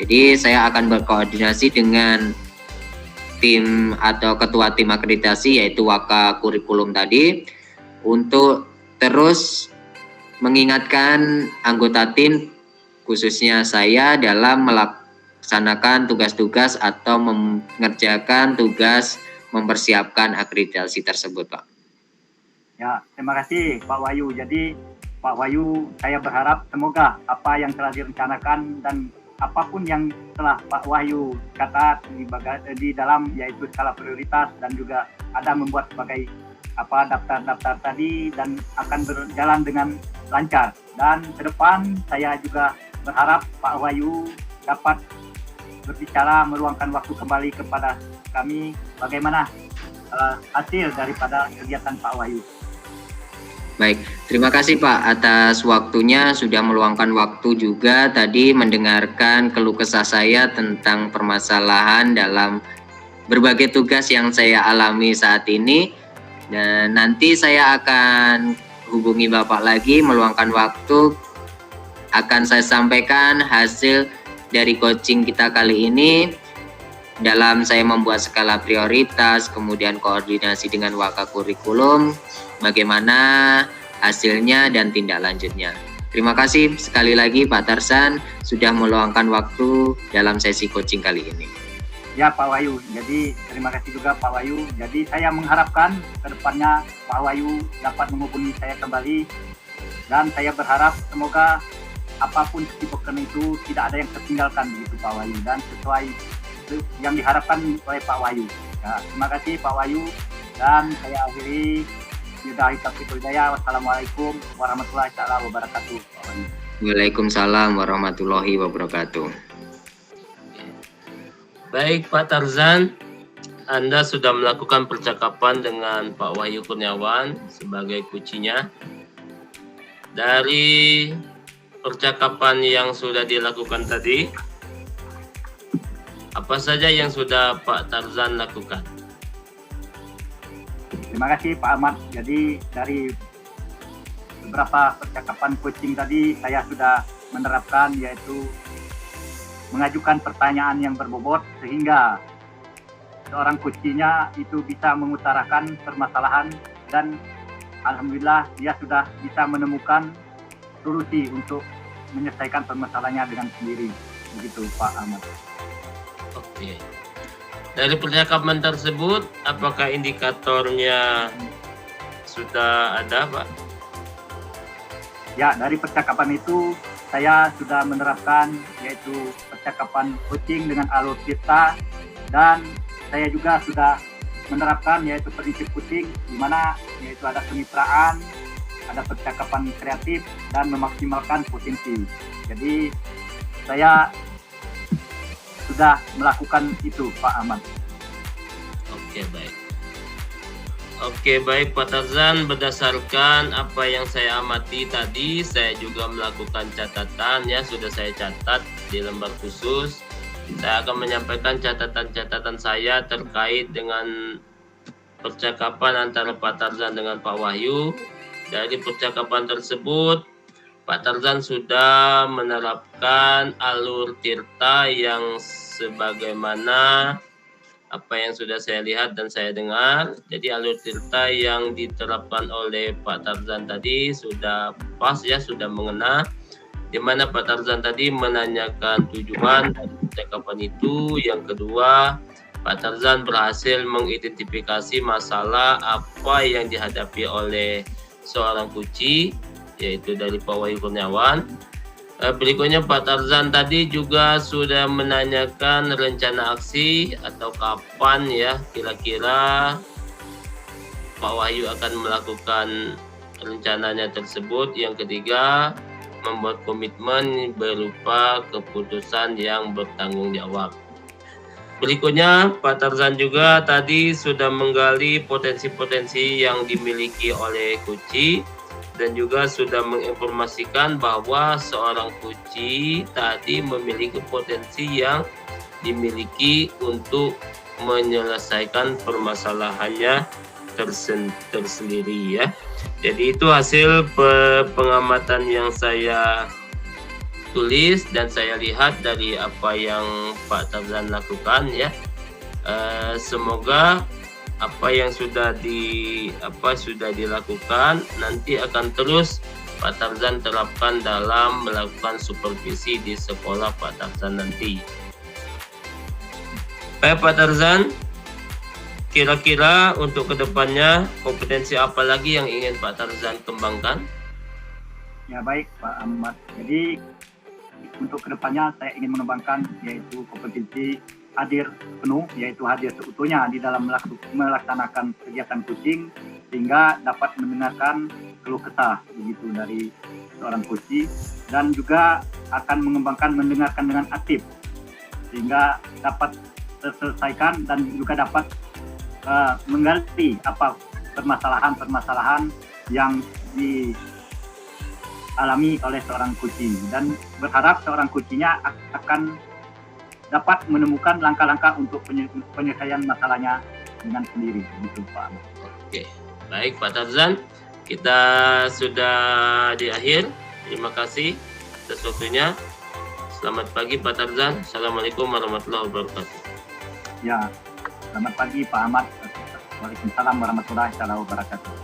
Jadi saya akan berkoordinasi dengan tim atau ketua tim akreditasi yaitu Waka Kurikulum tadi untuk terus mengingatkan anggota tim, khususnya saya, dalam melaksanakan tugas-tugas atau mengerjakan tugas mempersiapkan akreditasi tersebut, Pak. Ya, terima kasih Pak Wahyu. Jadi Pak Wahyu, saya berharap semoga apa yang telah direncanakan dan apapun yang telah Pak Wahyu catat di dalam yaitu skala prioritas dan juga ada membuat sebagai daftar-daftar tadi dan akan berjalan dengan lancar. Dan ke depan saya juga berharap Pak Wahyu dapat berbicara, meluangkan waktu kembali kepada kami bagaimana hasil daripada kegiatan Pak Wahyu. Baik, terima kasih Pak atas waktunya, sudah meluangkan waktu juga tadi mendengarkan keluh kesah saya tentang permasalahan dalam berbagai tugas yang saya alami saat ini. Dan nanti saya akan hubungi Bapak lagi, meluangkan waktu, akan saya sampaikan hasil dari coaching kita kali ini dalam saya membuat skala prioritas, kemudian koordinasi dengan Waka Kurikulum, bagaimana hasilnya dan tindak lanjutnya. Terima kasih sekali lagi Pak Tarsan sudah meluangkan waktu dalam sesi coaching kali ini. Ya Pak Wahyu, jadi terima kasih juga Pak Wahyu. Jadi saya mengharapkan ke depannya Pak Wahyu dapat menghubungi saya kembali, dan saya berharap semoga apapun kesibukan itu tidak ada yang tertinggalkan begitu Pak Wahyu, dan sesuai yang diharapkan oleh Pak Wahyu. Ya, terima kasih Pak Wahyu, dan saya akhiri. Yudahi Taufiq Hidayah. Wassalamualaikum warahmatullahi wabarakatuh. Waalaikumsalam warahmatullahi wabarakatuh. Baik Pak Tarzan, Anda sudah melakukan percakapan dengan Pak Wahyu Kurniawan sebagai kucinya. Dari percakapan yang sudah dilakukan tadi, apa saja yang sudah Pak Tarzan lakukan? Terima kasih Pak Ahmad. Jadi dari beberapa percakapan coaching tadi saya sudah menerapkan, yaitu mengajukan pertanyaan yang berbobot sehingga seorang coachingnya itu bisa mengutarakan permasalahan, dan alhamdulillah dia sudah bisa menemukan solusi untuk menyelesaikan permasalahannya dengan sendiri. Begitu Pak Ahmad. Oke. Dari percakapan tersebut, apakah indikatornya sudah ada, Pak? Ya, dari percakapan itu saya sudah menerapkan, yaitu percakapan coaching dengan alur cipta, dan saya juga sudah menerapkan yaitu prinsip coaching, di mana yaitu ada kemitraan, ada percakapan kreatif, dan memaksimalkan potensi. Jadi saya sudah melakukan itu Pak Ahmad. Oke, baik. Oke, baik Pak Tarzan, berdasarkan apa yang saya amati tadi, saya juga melakukan catatan, ya sudah saya catat di lembar khusus. Saya akan menyampaikan catatan-catatan saya terkait dengan percakapan antara Pak Tarzan dengan Pak Wahyu. Dari percakapan tersebut, Pak Tarzan sudah menerapkan alur tirta yang sebagaimana apa yang sudah saya lihat dan saya dengar. Jadi alur tirta yang diterapkan oleh Pak Tarzan tadi sudah pas, ya, sudah mengena. Di mana Pak Tarzan tadi menanyakan tujuan dari percakapan itu. Yang kedua, Pak Tarzan berhasil mengidentifikasi masalah apa yang dihadapi oleh seorang kuci, yaitu dari Pak Wahyu Kurniawan. Berikutnya Pak Tarzan tadi juga sudah menanyakan rencana aksi atau kapan ya kira-kira Pak Wahyu akan melakukan rencananya tersebut. Yang ketiga, membuat komitmen berupa keputusan yang bertanggung jawab. Berikutnya Pak Tarzan juga tadi sudah menggali potensi-potensi yang dimiliki oleh Kuci dan juga sudah menginformasikan bahwa seorang Kuci tadi memiliki potensi yang dimiliki untuk menyelesaikan permasalahannya tersendiri ya. Jadi itu hasil pengamatan yang saya tulis dan saya lihat dari apa yang Pak Tarzan lakukan ya. Semoga apa yang sudah dilakukan nanti akan terus Pak Tarzan terapkan dalam melakukan supervisi di sekolah Pak Tarzan nanti. Baik Pak Tarzan, kira-kira untuk kedepannya kompetensi apa lagi yang ingin Pak Tarzan kembangkan? Ya baik Pak Ahmad. Jadi untuk kedepannya saya ingin mengembangkan yaitu kompetensi hadir penuh, yaitu hadir seutuhnya di dalam melaksanakan kegiatan coaching sehingga dapat mendengarkan keluh kesah begitu dari seorang coach dan juga akan mengembangkan mendengarkan dengan aktif sehingga dapat terselesaikan dan juga dapat menggali apa permasalahan-permasalahan yang dialami oleh seorang coaching dan berharap seorang coachingnya akan dapat menemukan langkah-langkah untuk penyelesaian masalahnya dengan sendiri, gitu Pak. Oke, baik Pak Tarzan, kita sudah di akhir. Terima kasih atas waktunya. Selamat pagi Pak Tarzan. Assalamualaikum warahmatullahi wabarakatuh. Ya, selamat pagi Pak Ahmad. Waalaikumsalam warahmatullahi wabarakatuh.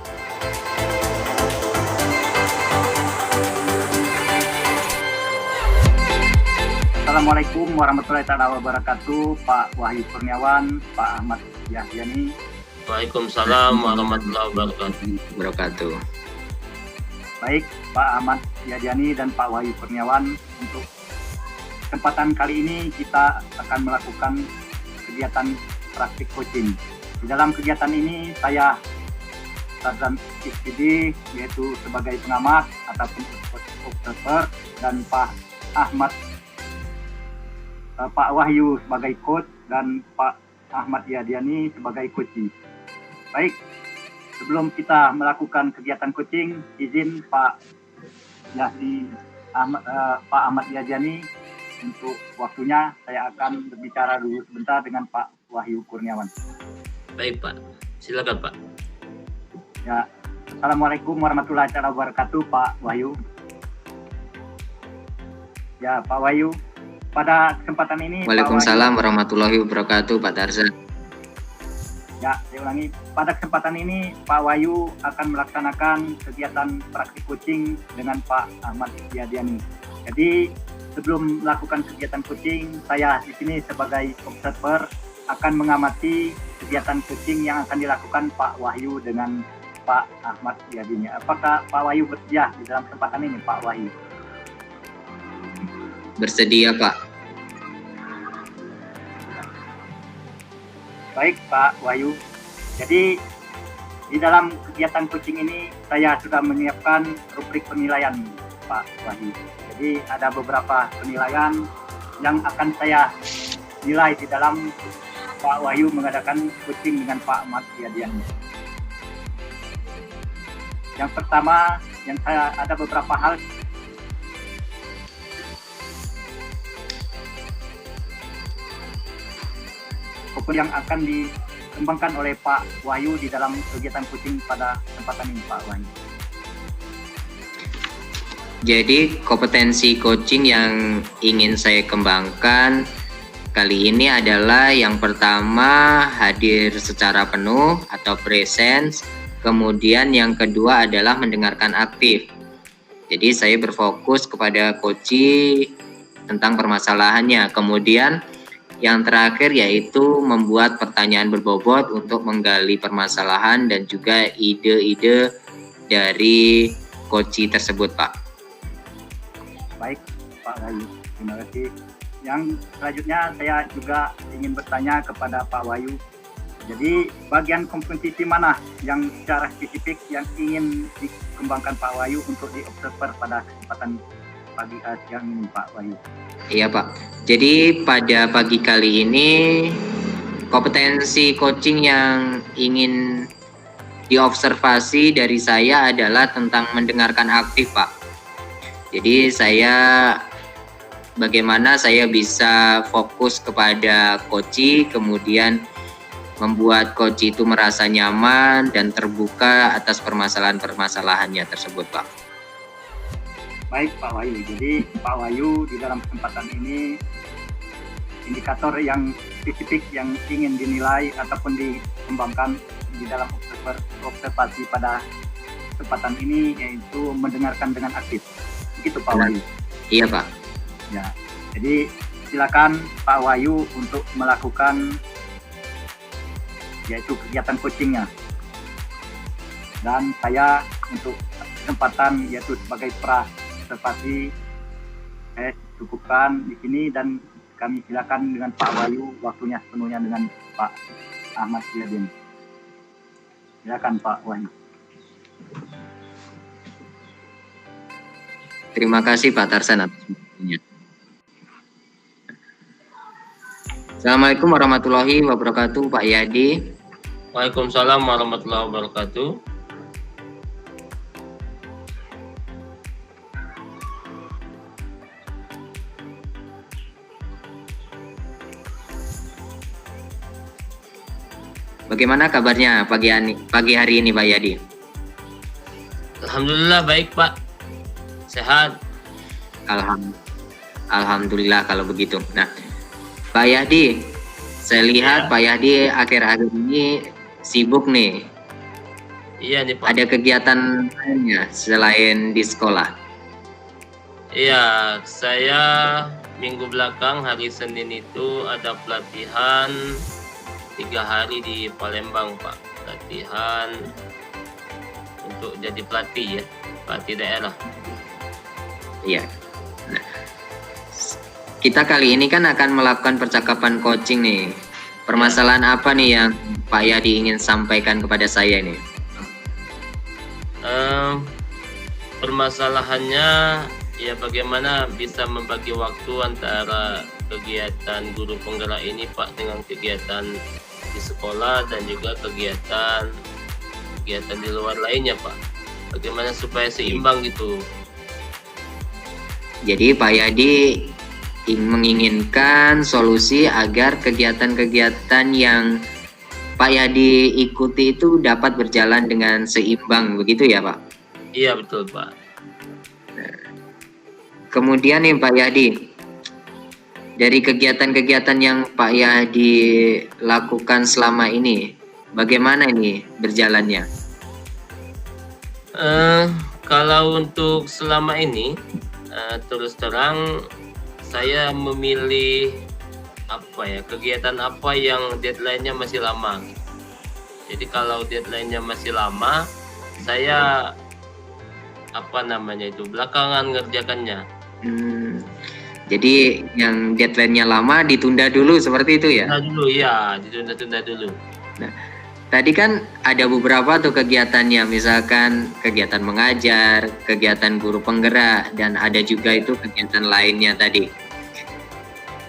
Assalamualaikum warahmatullahi wabarakatuh, Pak Wahyu Kurniawan, Pak Ahmad Yahyani. Waalaikumsalam warahmatullahi wabarakatuh. Baik, Pak Ahmad Yahyani dan Pak Wahyu Kurniawan, untuk kesempatan kali ini kita akan melakukan kegiatan praktik coaching. Di dalam kegiatan ini saya Tarzan SPD yaitu sebagai pengamat ataupun observer dan Pak Wahyu sebagai coach dan Pak Ahmad Yahyani sebagai coaching. Baik, sebelum kita melakukan kegiatan coaching, izin Pak Ahmad Yahyani untuk waktunya saya akan berbicara dulu sebentar dengan Pak Wahyu Kurniawan. Baik Pak, silakan Pak. Ya, Assalamualaikum warahmatullahi wabarakatuh Pak Wahyu. Ya Pak Wahyu, pada kesempatan ini Waalaikumsalam warahmatullahi wabarakatuh Pak Tarzan. Ya, saya ulangi. Pada kesempatan ini Pak Wahyu akan melaksanakan kegiatan praktik coaching dengan Pak Ahmad Yahyani. Jadi sebelum melakukan kegiatan coaching, saya di sini sebagai observer akan mengamati kegiatan coaching yang akan dilakukan Pak Wahyu dengan Pak Ahmad Yahyani. Apakah Pak Wahyu bersedia di dalam kesempatan ini Pak Wahyu? Bersedia Pak. Baik Pak Wahyu, jadi di dalam kegiatan coaching ini saya sudah menyiapkan rubrik penilaian Pak Wahyu. Jadi ada beberapa penilaian yang akan saya nilai di dalam Pak Wahyu mengadakan coaching dengan Pak Ahmad Yahyani. Yang pertama, yang saya ada beberapa hal yang akan dikembangkan oleh Pak Wahyu di dalam kegiatan coaching pada kesempatan ini Pak Wahyu. Jadi kompetensi coaching yang ingin saya kembangkan kali ini adalah yang pertama hadir secara penuh atau presence, kemudian yang kedua adalah mendengarkan aktif. Jadi saya berfokus kepada coaching tentang permasalahannya, kemudian yang terakhir yaitu membuat pertanyaan berbobot untuk menggali permasalahan dan juga ide-ide dari coaching tersebut, Pak. Baik, Pak Wahyu. Terima kasih. Yang selanjutnya saya juga ingin bertanya kepada Pak Wahyu. Jadi bagian komposisi mana yang secara spesifik yang ingin dikembangkan Pak Wahyu untuk diobserver pada kesempatan pagi siang ini Pak Wahyu? Iya Pak. Jadi pada pagi kali ini kompetensi coaching yang ingin diobservasi dari saya adalah tentang mendengarkan aktif Pak. Jadi bagaimana saya bisa fokus kepada coach, kemudian membuat coach itu merasa nyaman dan terbuka atas permasalahan-permasalahannya tersebut, Pak. Baik, Pak Wahyu. Jadi, Pak Wahyu di dalam kesempatan ini, indikator yang spesifik yang ingin dinilai ataupun dikembangkan di dalam observasi pada kesempatan ini, yaitu mendengarkan dengan aktif. Begitu, Pak Wahyu? Iya, Pak. Ya, jadi silakan Pak Wahyu untuk melakukan yaitu kegiatan coachingnya, dan saya untuk kesempatan yaitu sebagai pra-observasi saya cukupkan di sini, dan kami silakan dengan Pak Wahyu waktunya sepenuhnya dengan Pak Ahmad Ziyadin. Silakan Pak Wahyu. Terima kasih Pak Tarsan atas waktunya. Assalamualaikum warahmatullahi wabarakatuh, Pak Yadi. Waalaikumsalam warahmatullahi wabarakatuh. Bagaimana kabarnya pagi hari ini, Pak Yadi? Alhamdulillah baik, Pak. Sehat. Alhamdulillah kalau begitu. Nah, Pak Yadi, saya lihat Pak Yadi akhir-akhir ini sibuk nih. Iya nih Pak. Ada kegiatan lainnya selain di sekolah? Iya, saya minggu belakang hari Senin itu ada pelatihan 3 hari di Palembang, Pak. Pelatihan untuk jadi pelatih ya, pelatih daerah. Iya. Nah, kita kali ini kan akan melakukan percakapan coaching nih. Permasalahan apa nih yang Pak Yadi ingin sampaikan kepada saya ini? Permasalahannya ya bagaimana bisa membagi waktu antara kegiatan guru penggerak ini Pak dengan kegiatan di sekolah dan juga kegiatan di luar lainnya Pak. Bagaimana supaya seimbang gitu. Jadi Pak Yadi menginginkan solusi agar kegiatan-kegiatan yang Pak Yadi ikuti itu dapat berjalan dengan seimbang, begitu ya Pak? Iya betul Pak. Kemudian nih Pak Yadi, dari kegiatan-kegiatan yang Pak Yadi lakukan selama ini, bagaimana ini berjalannya? Kalau untuk selama ini, terus terang saya memilih kegiatan apa yang deadline-nya masih lama. Jadi kalau deadline-nya masih lama, saya belakangan ngerjakannya. Jadi yang deadline-nya lama ditunda dulu seperti itu ya? Ditunda dulu. Nah, tadi kan ada beberapa tuh kegiatannya, misalkan kegiatan mengajar, kegiatan guru penggerak, dan ada juga itu kegiatan lainnya tadi.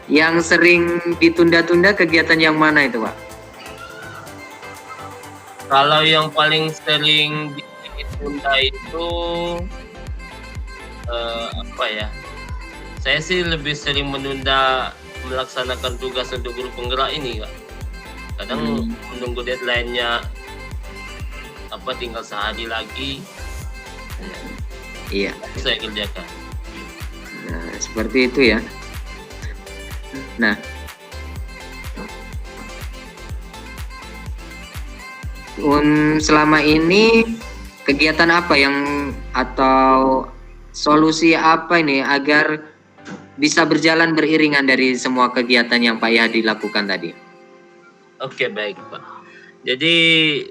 Yang sering ditunda-tunda kegiatan yang mana itu, Pak? Kalau yang paling sering ditunda itu saya sih lebih sering menunda melaksanakan tugas untuk guru penggerak ini, Kak. Kadang menunggu deadline-nya tinggal sehari lagi. Iya. Saya kerjakan. Nah, seperti itu ya. Nah, selama ini kegiatan apa atau solusi apa ini agar bisa berjalan beriringan dari semua kegiatan yang Pak Yadi lakukan tadi? Oke, baik Pak. Jadi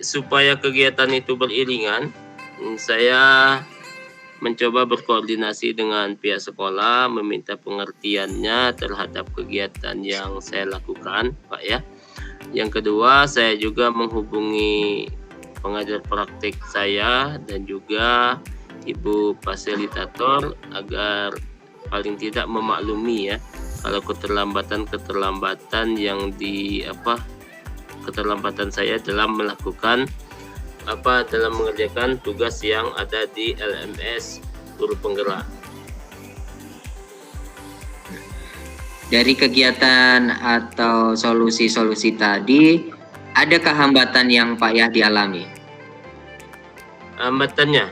supaya kegiatan itu beriringan, saya mencoba berkoordinasi dengan pihak sekolah, meminta pengertiannya terhadap kegiatan yang saya lakukan, Pak ya. Yang kedua, saya juga menghubungi pengajar praktik saya dan juga ibu fasilitator agar paling tidak memaklumi ya kalau keterlambatan yang keterlambatan saya dalam melakukan dalam mengerjakan tugas yang ada di LMS Guru Penggerak. Dari kegiatan atau solusi-solusi tadi, adakah hambatan yang Pak Yahdi alami? Hambatannya,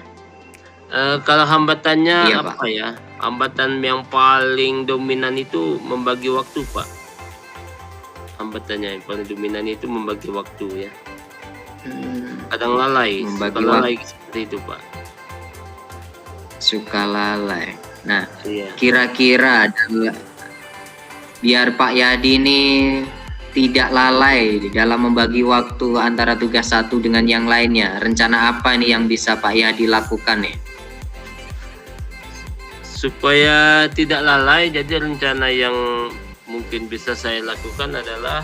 kalau hambatannya Iya, apa Pak. ya? Hambatan yang paling dominan itu membagi waktu, Pak. Hambatannya yang paling dominan itu membagi waktu ya. Kadang lalai, Membagi suka lalai seperti itu, Pak. Suka lalai. Nah, Iya. kira-kira biar Pak Yahdi ini tidak lalai di dalam membagi waktu antara tugas satu dengan yang lainnya, rencana apa nih yang bisa Pak Yahdi lakukan nih? Supaya tidak lalai, jadi rencana yang mungkin bisa saya lakukan adalah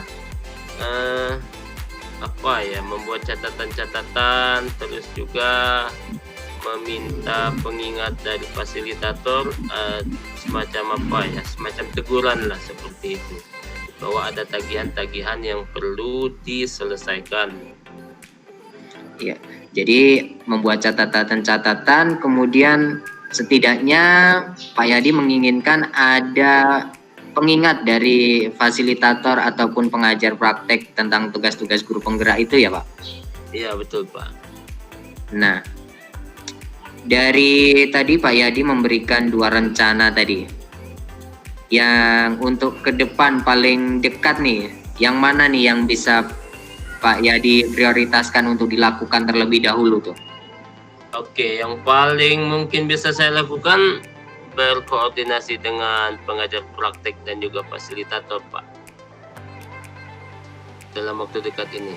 membuat catatan-catatan, terus juga meminta pengingat dari fasilitator, semacam teguran lah seperti itu, bahwa ada tagihan-tagihan yang perlu diselesaikan. Ya, jadi membuat catatan-catatan, kemudian setidaknya Pak Yahdi menginginkan ada pengingat dari fasilitator ataupun pengajar praktek tentang tugas-tugas guru penggerak itu ya, Pak? Iya, betul, Pak. Nah, dari tadi Pak Yahdi memberikan 2 rencana tadi. Yang untuk ke depan paling dekat nih, yang mana nih yang bisa Pak Yahdi prioritaskan untuk dilakukan terlebih dahulu tuh? Oke, yang paling mungkin bisa saya lakukan berkoordinasi dengan pengajar praktek dan juga fasilitator, Pak, dalam waktu dekat ini.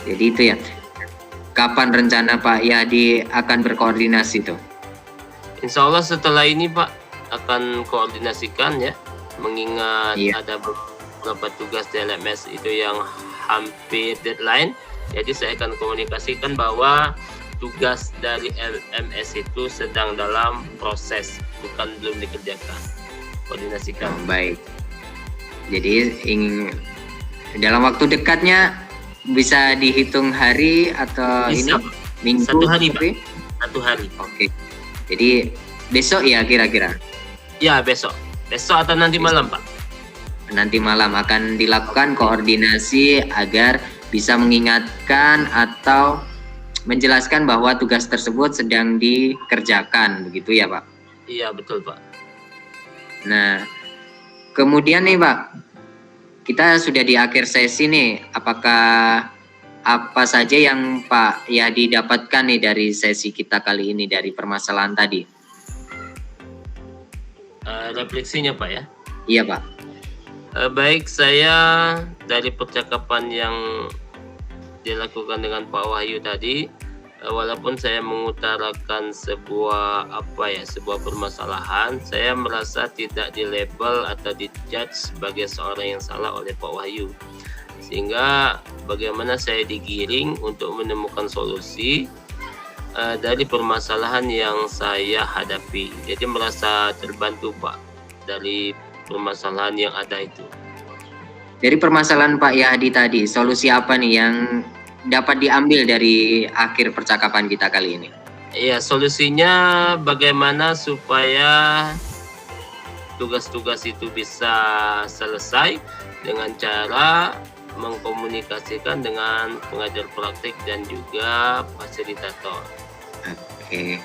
Jadi itu ya. Kapan rencana Pak Yahdi akan berkoordinasi tuh? Insya Allah setelah ini, Pak, akan koordinasikan ya, mengingat ada beberapa tugas di LMS itu yang hampir deadline. Jadi saya akan komunikasikan bahwa tugas dari LMS itu sedang dalam proses, bukan belum dikerjakan. Koordinasikan. Baik. Jadi dalam waktu dekatnya bisa dihitung hari atau Bisa, ini minggu? 1 hari, Pak. Tapi? 1 hari. Oke. Jadi besok ya kira-kira? Ya, besok atau nanti malam, Pak. Nanti malam akan dilakukan koordinasi agar bisa mengingatkan atau menjelaskan bahwa tugas tersebut sedang dikerjakan, begitu ya, Pak? Iya, betul, Pak. Nah, kemudian nih, Pak, kita sudah di akhir sesi nih. Apakah apa saja yang Pak Yahdi dapatkan nih dari sesi kita kali ini dari permasalahan tadi? Refleksinya, Pak ya? Iya, Pak. Baik, saya dari percakapan yang dilakukan dengan Pak Wahyu tadi, walaupun saya mengutarakan sebuah permasalahan, saya merasa tidak dilabel atau dijudge sebagai seorang yang salah oleh Pak Wahyu, sehingga bagaimana saya digiring untuk menemukan solusi dari permasalahan yang saya hadapi. Jadi merasa terbantu, Pak, dari permasalahan yang ada itu. Dari permasalahan Pak Yahdi tadi, solusi apa nih yang dapat diambil dari akhir percakapan kita kali ini? Iya, solusinya bagaimana supaya tugas-tugas itu bisa selesai dengan cara mengkomunikasikan dengan pengajar praktik dan juga fasilitator. Oke,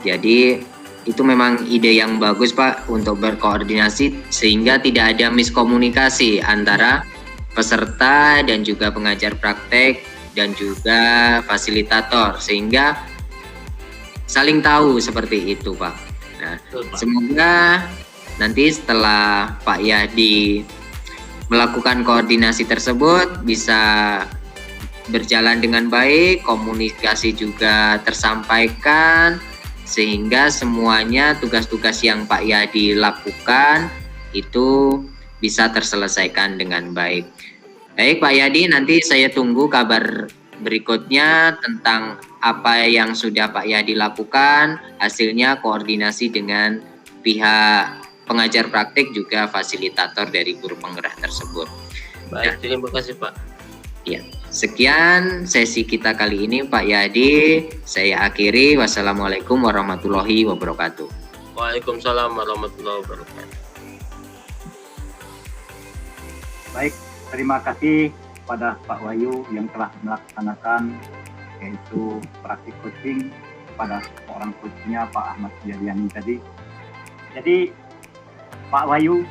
jadi itu memang ide yang bagus, Pak, untuk berkoordinasi sehingga tidak ada miskomunikasi antara peserta dan juga pengajar praktek dan juga fasilitator, sehingga saling tahu seperti itu, Pak. Nah, Betul, Pak. semoga nanti setelah Pak Yahdi melakukan koordinasi tersebut bisa berjalan dengan baik, komunikasi juga tersampaikan, sehingga semuanya tugas-tugas yang Pak Yadi lakukan itu bisa terselesaikan dengan baik. Baik Pak Yadi, nanti saya tunggu kabar berikutnya tentang apa yang sudah Pak Yadi lakukan, hasilnya koordinasi dengan pihak pengajar praktik juga fasilitator dari guru penggerak tersebut. Baik, terima kasih Pak. Ya, sekian sesi kita kali ini Pak Yadi. Saya akhiri. Wassalamualaikum warahmatullahi wabarakatuh. Waalaikumsalam warahmatullahi wabarakatuh. Baik, terima kasih pada Pak Wahyu yang telah melaksanakan yaitu praktik coaching pada seorang coachnya Pak Ahmad Suryani tadi. Jadi Pak Wahyu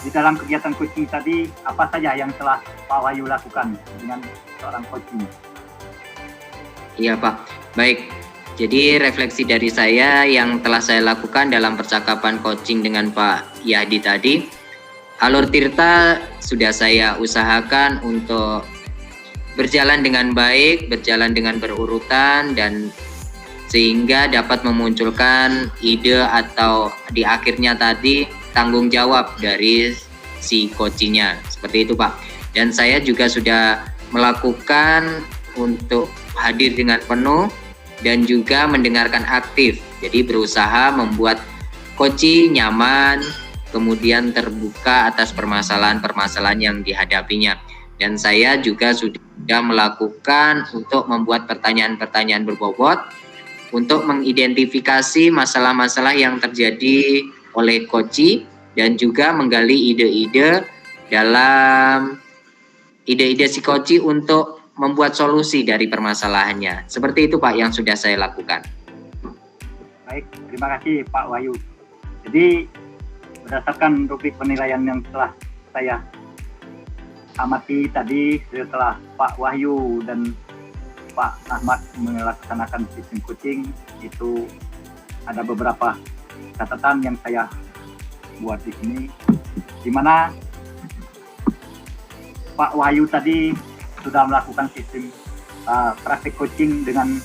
di dalam kegiatan coaching tadi apa saja yang telah Pak Wahyu lakukan dengan seorang coaching? Iya Pak, baik. Jadi refleksi dari saya yang telah saya lakukan dalam percakapan coaching dengan Pak Yadi tadi, alur Tirta sudah saya usahakan untuk berjalan dengan baik, berjalan dengan berurutan, dan sehingga dapat memunculkan ide atau di akhirnya tadi tanggung jawab dari si coachingnya. Seperti itu Pak. Dan saya juga sudah melakukan untuk hadir dengan penuh dan juga mendengarkan aktif. Jadi berusaha membuat coaching nyaman, kemudian terbuka atas permasalahan-permasalahan yang dihadapinya. Dan saya juga sudah melakukan untuk membuat pertanyaan-pertanyaan berbobot untuk mengidentifikasi masalah-masalah yang terjadi oleh coaching dan juga menggali ide-ide dalam ide-ide si coaching untuk membuat solusi dari permasalahannya. Seperti itu Pak yang sudah saya lakukan. Baik, terima kasih Pak Wahyu. Jadi berdasarkan rubrik penilaian yang telah saya amati tadi, setelah Pak Wahyu dan Pak Ahmad melaksanakan sistem coaching, itu ada beberapa catatan yang saya buat di sini, di mana Pak Wahyu tadi sudah melakukan sistem praktik coaching dengan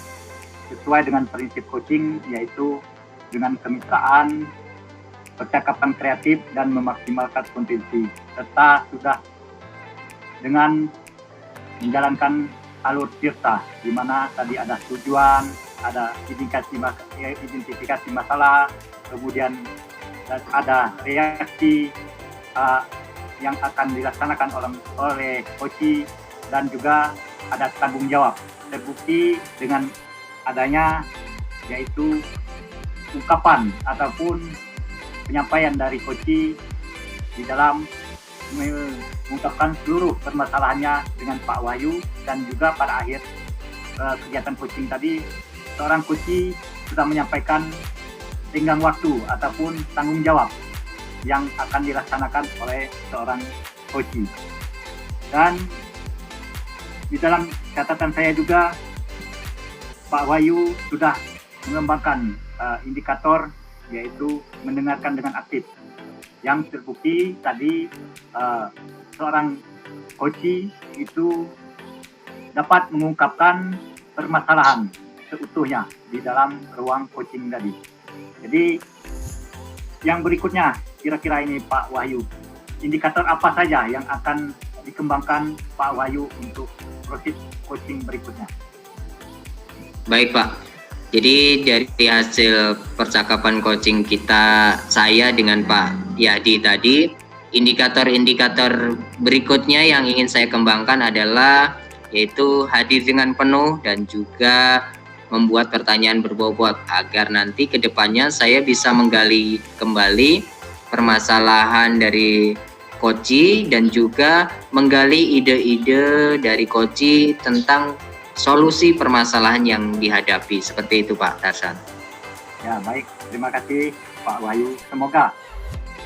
sesuai dengan prinsip coaching, yaitu dengan kemitraan, percakapan kreatif, dan memaksimalkan potensi, serta sudah dengan menjalankan alur Tirta, di mana tadi ada tujuan, ada identifikasi masalah, kemudian ada reaksi yang akan dilaksanakan oleh coaching, dan juga ada tanggung jawab. Terbukti dengan adanya yaitu ungkapan ataupun penyampaian dari coaching di dalam mengungkapkan seluruh permasalahannya dengan Pak Wahyu, dan juga pada akhir kegiatan coaching tadi seorang coaching sudah menyampaikan tenggang waktu ataupun tanggung jawab yang akan dilaksanakan oleh seorang coaching. Dan di dalam catatan saya juga Pak Wahyu sudah mengembangkan indikator, yaitu mendengarkan dengan aktif, yang terbukti tadi seorang coaching itu dapat mengungkapkan permasalahan seutuhnya di dalam ruang coaching tadi. Jadi yang berikutnya kira-kira ini Pak Wahyu, indikator apa saja yang akan dikembangkan Pak Wahyu untuk proses coaching berikutnya? Baik Pak, jadi dari hasil percakapan coaching saya dengan Pak Yadi tadi, indikator-indikator berikutnya yang ingin saya kembangkan adalah yaitu hadir dengan penuh dan juga membuat pertanyaan berbobot agar nanti ke depannya saya bisa menggali kembali permasalahan dari coaching dan juga menggali ide-ide dari coaching tentang solusi permasalahan yang dihadapi. Seperti itu Pak Tarsan. Ya baik, terima kasih Pak Wahyu. Semoga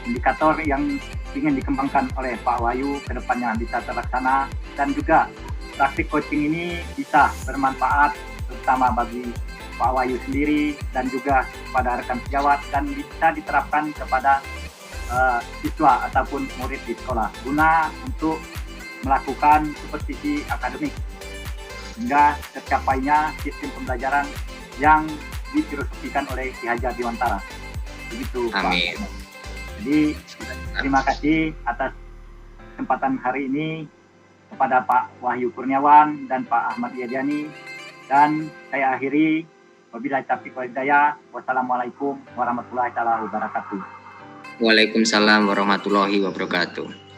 indikator yang ingin dikembangkan oleh Pak Wahyu ke depannya bisa terlaksana, dan juga praktik coaching ini bisa bermanfaat terutama bagi Pak Wahyu sendiri dan juga pada rekan sejawat, dan bisa diterapkan kepada siswa ataupun murid di sekolah guna untuk melakukan supervisi akademik. hingga tercapainya sistem pembelajaran yang difilosofikan oleh Ki Hajar Dewantara. Begitu, Amin. Pak. Jadi terima kasih atas kesempatan hari ini kepada Pak Wahyu Kurniawan dan Pak Ahmad Yadiani, dan saya akhiri wabillahi taufiq wal hidayah. Wassalamualaikum warahmatullahi wabarakatuh. Waalaikumsalam warahmatullahi wabarakatuh.